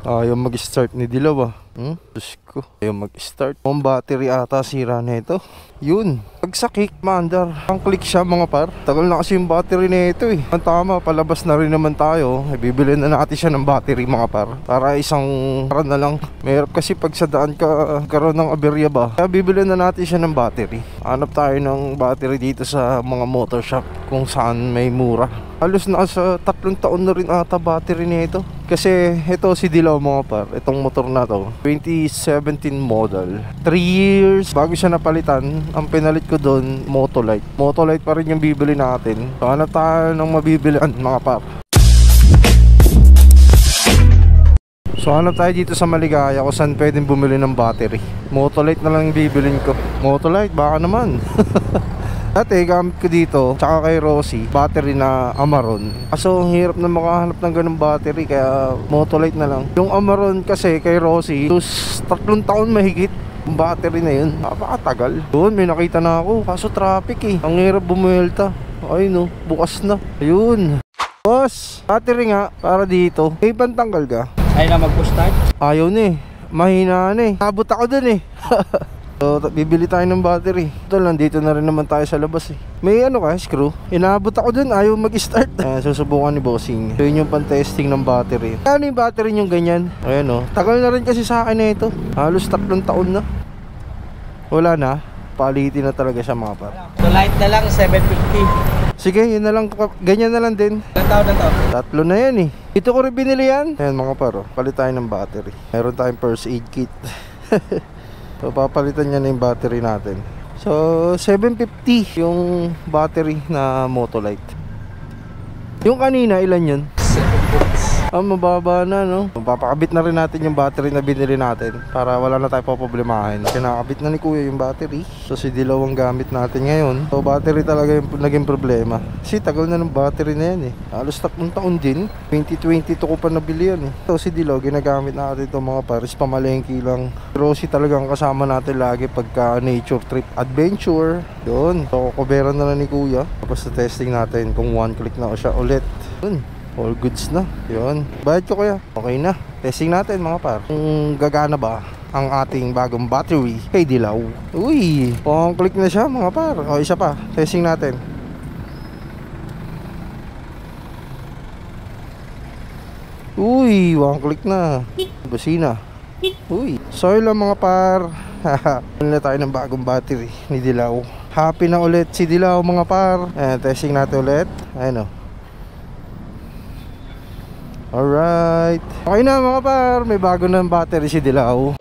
Ayaw mag-start ni Dilaw ah. Diyos ko, ayaw mag-start. Ang battery ata sira na ito. Yun, pagsakik, maandar. Ang click siya mga par. Tagal na kasi yung battery na ito eh. Ang tama, palabas na rin naman tayo. Bibili na natin siya ng battery mga par. Para isang run na lang. Mayroon kasi pag sa daan ka karoon ng aberya ba. Kaya bibili na natin siya ng battery. Hanap tayo ng battery dito sa mga motor shop kung saan may mura. Halos nasa 3 taon na rin ata battery na ito. Kasi ito si Dilaw mga par. Itong motor na to 2017 model, 3 years bago siya napalitan. Ang pinalit ko doon, Motolite. Motolite pa rin yung bibili natin. So hanap tayo ng mabibilian mga par. So hanap tayo dito sa Maligaya kung saan pwedeng bumili ng battery. Motolite na lang yung bibilin ko. Motolite baka naman. Dati gamit ko dito, tsaka kay Rosie, battery na Amaron. Kaso ang hirap na makahanap ng ganung battery, kaya Motolite na lang. Yung Amaron kasi kay Rosie, 3 taon mahigit yung battery na yun. Napakatagal. Doon may nakita na ako, kaso traffic eh. Ang hirap bumuelta. Ay no, bukas na. Ayun. Boss, battery nga, para dito. May pantanggal ka? Ayaw na mag-start? Ayaw na eh. Mahina na eh. Nabot ako dun eh. So, bibili tayo ng battery. Ito lang, dito na rin naman tayo sa labas eh. May ano ka, screw? Inaabot ako dun, ayaw mag-start. Susubukan ni Bossing. So, yun yung pan-testing ng battery. Ano yung battery yung ganyan? Ayan o. Tagal na rin kasi sa akin na ito. Halos 3 taon na. Wala na. Palitin na talaga siya mga par. So, light na lang, 750. Sige, yun na lang. Ganyan na lang din. Ilang taon na to? 3 na yan eh. Ito ko rin binili yan. Ayan mga par, oh. Palit tayo ng battery. Meron tayong first aid kit. So papalitan niya na yung battery natin. So 750 yung battery na Motolite. Yung kanina ilan yun? 750. Mababa na no. Papakabit na rin natin yung battery na binili natin para wala na tayo paproblemahin. Kinakabit na ni kuya yung battery. So si Dilaw ang gamit natin ngayon. So battery talaga yung naging problema. Kasi tagal na ng battery na yan eh. Halos 3 taon din. 2022 ko pa nabili yan eh. So si Dilaw ginagamit natin itong mga pares pamalengke lang. Rosie talagang kasama natin lagi pagka nature trip adventure. Yun. So kuberan na ni kuya. Tapos sa testing natin kung 1 click na siya ulit. Yun. All goods na. Yun. Bayad ko kaya. Okay na. Testing natin mga par. Kung gagana ba ang ating bagong battery kay Dilaw. Uy. Pang click na siya mga par. O isa pa. Testing natin. Uy. 1 click na. Busina. Uy. Sorry lang mga par. Haha. Tayo ng bagong battery ni Dilaw. Happy na ulit si Dilaw mga par. Testing natin ulit. Ayun o. Alright. Okay na mga par, may bago na battery si Dilaw.